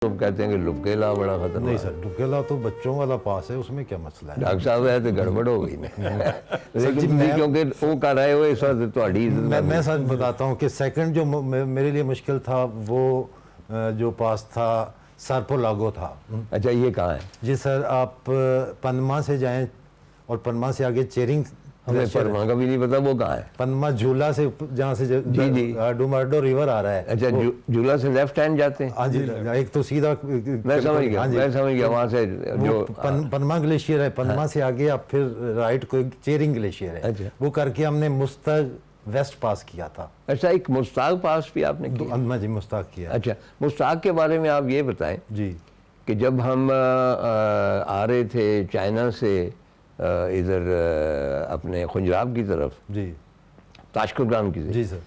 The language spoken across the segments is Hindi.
लोग कहते हैं कि लुकेला बड़ा खतरनाक। नहीं सर, लुकेला तो बच्चों वाला पास है, उसमें क्या मसला है। डॉक्टर साहब है तो गड़बड़ हो गई ना लेकिन क्योंकि वो कर रहे हो इस वक्त थोड़ी मैं सच बताता हूँ कि सेकंड जो मेरे लिए मुश्किल था वो जो पास था सर्पोलागो था। अच्छा, ये कहाँ है? जी सर, आप पनमा से जाएं और पनमा से आगे चेरिंग हमें परमा का भी नहीं पता वो कहाँ है। पनमा झूला से जहाँ से जी। डुमार्डो रिवर आ रहा है। अच्छा, झूला से लेफ्ट हैंड जाते हैं? हाँ जी, एक तो सीधा मैं समझ गया वहाँ से जो पनमा ग्लेशियर है, पनमा से आगे आप फिर राइट को चेरिंग ग्लेशियर है। अच्छा। वो करके हमने मुस्तक वेस्ट पास किया था। अच्छा, एक मुश्ताक पास भी आपने किया? अम्मा जी, मुश्ताक किया। अच्छा, मुश्ताक के बारे में आप ये बताएं जी कि जब हम आ रहे थे चाइना से इधर अपने खुंजराब की तरफ, जी ताशकुरगाम की जी सर,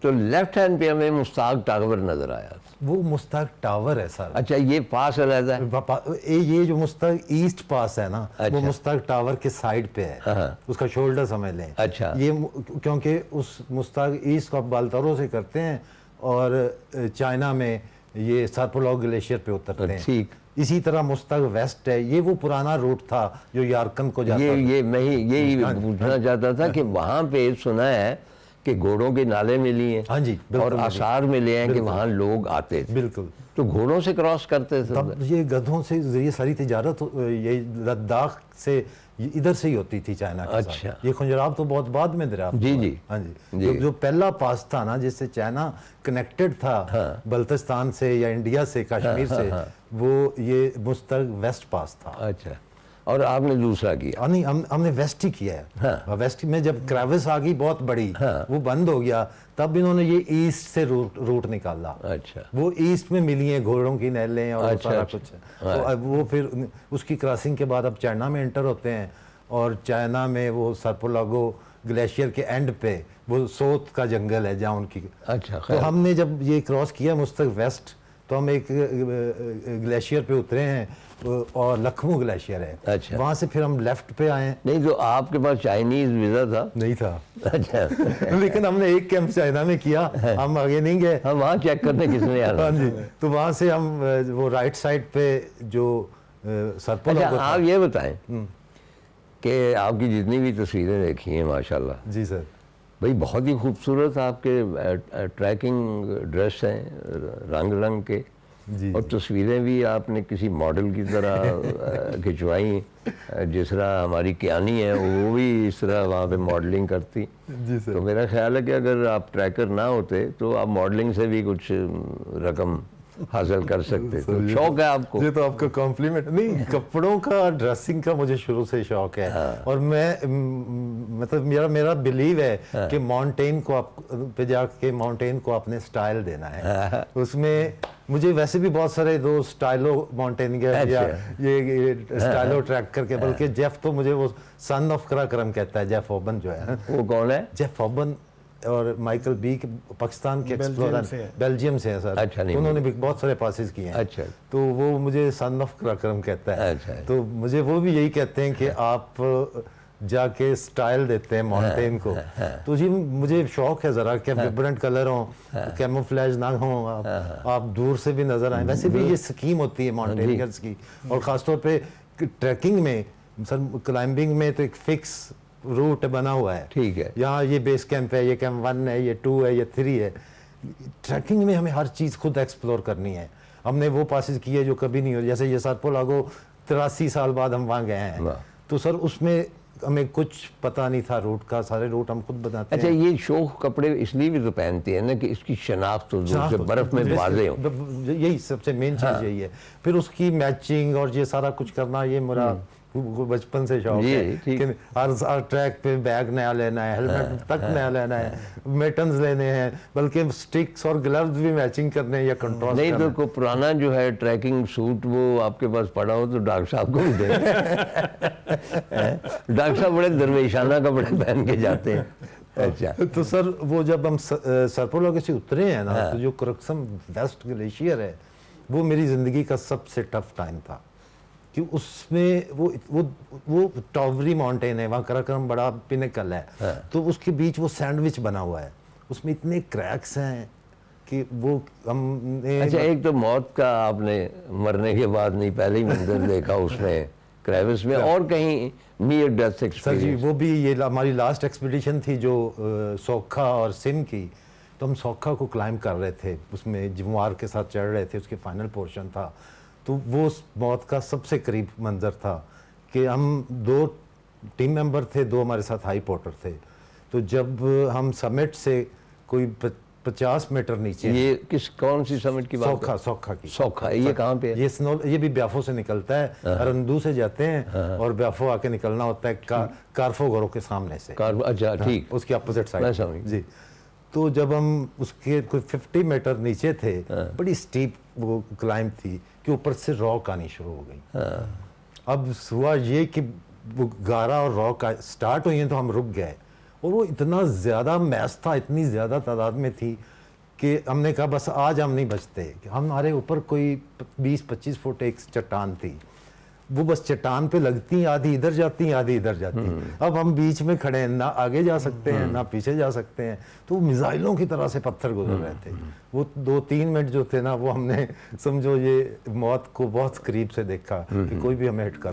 तो लेफ्ट हैंड पे हमें मुश्ताक टावर नजर आया। वो मुश्ताक टावर है सर। अच्छा, ये पास अलग है? ये जो मुश्ताक ईस्ट पास है ना, अच्छा। वो मुश्ताक टावर के साइड पे है। हाँ। उसका शोल्डर समझ लें। अच्छा। ये क्योंकि उस मुश्ताक ईस्ट को आप बाल्तारो से करते हैं और चाइना में ये सर्पोलॉग ग्लेशियर पे उतरते हैं। ठीक। इसी तरह मुश्ताक वेस्ट है, ये वो पुराना रूट था जो यारकन को जाता था। ये मैं यही पूछना चाहता था कि वहाँ पे सुना है कि घोड़ों के नाले मिली हैं। हाँ जी, और आसार मिले हैं कि वहाँ लोग आते थे। बिल्कुल। तो घोड़ों से क्रॉस करते थे? तब ये गधों से ये सारी तिजारत ये लद्दाख से इधर से ही होती थी चाइना के अच्छा। साथ। ये खुंजराब तो बहुत बाद में दरियाफ्त जी हुआ। जी। हाँ जी, जो पहला पास था ना जिससे चाइना कनेक्टेड था बल्तिस्तान से या इंडिया से, कश्मीर से, वो ये मुश्ताक वेस्ट पास था। अच्छा, और आपने दूसरा किया? नहीं, हमने वेस्ट ही किया है। वेस्ट में जब क्रेविस आ गई बहुत बड़ी, वो बंद हो गया, तब इन्होंने ये ईस्ट से रूट निकाला। अच्छा। वो ईस्ट में मिली हैं घोड़ों की नहलें और अच्छा, सारा अच्छा। कुछ। तो अब वो फिर उसकी क्रॉसिंग के बाद अब चाइना में एंटर होते हैं और चाइना में वो सर्पोलागो ग्लेशियर के एंड पे वो सोत का जंगल है जहाँ उनकी। अच्छा, तो हमने जब ये क्रॉस किया मुश्ताक वेस्ट, तो हम एक ग्लेशियर पे उतरे हैं और लखमू ग्लेशियर है। अच्छा। वहाँ से फिर हम लेफ्ट पे आए। नहीं, तो आपके पास चाइनीज वीजा था? नहीं था। अच्छा लेकिन हमने एक कैंप चाइना में किया, हम आगे नहीं गए। हम वहाँ चेक करने किसने आना? हाँ जी, तो वहाँ से हम वो राइट साइड पे जो सर्पोलागो अच्छा, था। आप ये बताएं कि आपकी जितनी भी तस्वीरें देखी हैं माशाल्लाह, जी सर, भाई बहुत ही खूबसूरत आपके ट्रैकिंग ड्रेस हैं रंग रंग के। जी और तस्वीरें भी आपने किसी मॉडल की तरह खिंचवाई। जिस तरह हमारी कियानी है वो भी इस तरह वहाँ पे मॉडलिंग करती। जी सर। तो मेरा ख्याल है कि अगर आप ट्रैकर ना होते तो आप मॉडलिंग से भी कुछ रकम हासिल कर सकते। तो शौक है आपको? ये तो आपका कॉम्प्लीमेंट। नहीं, कपड़ों का, ड्रेसिंग का मुझे शुरू से शौक है। और मैं मतलब मेरा बिलीव है कि माउंटेन को आप पे जाके माउंटेन को आपने स्टाइल देना है। उसमें मुझे वैसे भी बहुत सारे दो स्टाइलो माउंटेनियर या ये स्टाइलो ट्रैक करके, बल्कि जेफ तो मुझे वो सन ऑफ कराक्रम कहता है, जेफ ओबन जो है। वो कौन है? जेफ ओबन और माइकल बी पाकिस्तान के एक्सप्लोरर, बेल्जियम से हैं सर। अच्छा, नहीं, उन्होंने भी बहुत सारे पासेस किए हैं। अच्छा। तो वो मुझे सन ऑफ कराक्रम कहता है। अच्छा। तो मुझे वो भी यही कहते हैं कि आप जाके स्टाइल देते हैं माउंटेन को। तो जी मुझे शौक है ज़रा कि विब्रेंट कलर हो, कैमोफ्लेज ना हो, आप दूर से भी नज़र आए। वैसे भी ये स्कीम होती है माउंटेनियर्स की, और ख़ासतौर पे ट्रैकिंग में सर, क्लाइंबिंग में तो एक फिक्स रूट बना हुआ है। ठीक है। यहाँ ये बेस कैंप है, ये कैंप 1 है, ये 2 है, ये 3 है। ट्रैकिंग में हमें हर चीज़ खुद एक्सप्लोर करनी है। हमने वो पासेस किए जो कभी नहीं हो, जैसे ये सर्पोलागो 83 साल बाद हम वहाँ गए हैं। तो सर उसमें हमें कुछ पता नहीं था रूट का, सारे रूट हम खुद बनाते हैं। अच्छा, ये शौक कपड़े इसलिए भी तो पहनते हैं ना कि इसकी शनाख्त हो, दूर से बर्फ में वाज़े हो। यही सबसे मेन चीज़ यही है। फिर उसकी मैचिंग और ये सारा कुछ करना, ये मेरा बचपन से शौक है कि हर ट्रैक पे बैग नया लेना है, हेलमेट तक नया लेना है, मेटन्स लेने हैं, बल्कि स्टिक्स और ग्लव्स भी मैचिंग करने हैं या कंट्रास्ट। नहीं तो कोई पुराना जो है ट्रैकिंग सूट वो आपके पास पड़ा हो तो डॉक्टर साहब को भी दे। डॉक्टर साहब बड़े दरवेशाना कपड़े पहन के जाते हैं। अच्छा। तो सर वो जब हम सर्पोलागो से उतरे हैं ना, तो जो कराक्रम वेस्ट ग्लेशियर है वो मेरी ज़िंदगी का सबसे टफ टाइम था, कि उसमें वो टॉवरी माउंटेन है, वहाँ कराक्रम बड़ा पिनकल है। तो उसके बीच वो सैंडविच बना हुआ है, उसमें इतने क्रैक्स हैं कि वो हमने अच्छा, एक तो मौत का आपने मरने के बाद नहीं पहले ही मंजर देखा उसमें क्रेविस में, और कहीं नियर डेथ सर जी एक्सपीरियंस? वो भी ये हमारी लास्ट एक्सपीडिशन थी जो सोखा और सिम की। तो हम सोखा को क्लाइंब कर रहे थे, उसमें जिम्वार के साथ चढ़ रहे थे, उसके फाइनल पोर्शन था। तो वो उस मौत का सबसे करीब मंजर था कि हम 2 टीम मेंबर थे, 2 हमारे साथ हाई पोर्टर थे। तो जब हम समिट से कोई 50 मीटर नीचे, ये कौन सी समिट की बात? सोखा की। सोखा, ये कहाँ पे है? ये भी ब्याफो से निकलता है, अरंदू से जाते हैं और ब्याफो आके निकलना होता है कारफो घरों के सामने से। अच्छा, ठीक, उसकी अपोजिट मैं साइड समझ। जी। तो जब हम उसके कोई 50 मीटर नीचे थे, बड़ी स्टीप वो क्लाइंब थी कि ऊपर से रॉक आनी शुरू हो गई। अब हुआ ये कि वो गारा और रॉक स्टार्ट हुई हैं तो हम रुक गए, और वो इतना ज़्यादा मैस था, इतनी ज़्यादा तादाद में थी कि हमने कहा बस आज हम नहीं बचते। हमारे ऊपर कोई 20-25 फुट एक चट्टान थी, वो बस चट्टान पे लगती, आधी इधर जाती आधी इधर जाती। अब हम बीच में खड़े हैं, ना आगे जा सकते हैं ना पीछे जा सकते हैं। तो मिसाइलों की तरह से पत्थर गुजर रहे थे। वो 2-3 मिनट जो थे ना, वो हमने समझो ये मौत को बहुत करीब से देखा कि कोई भी हमें हिट कर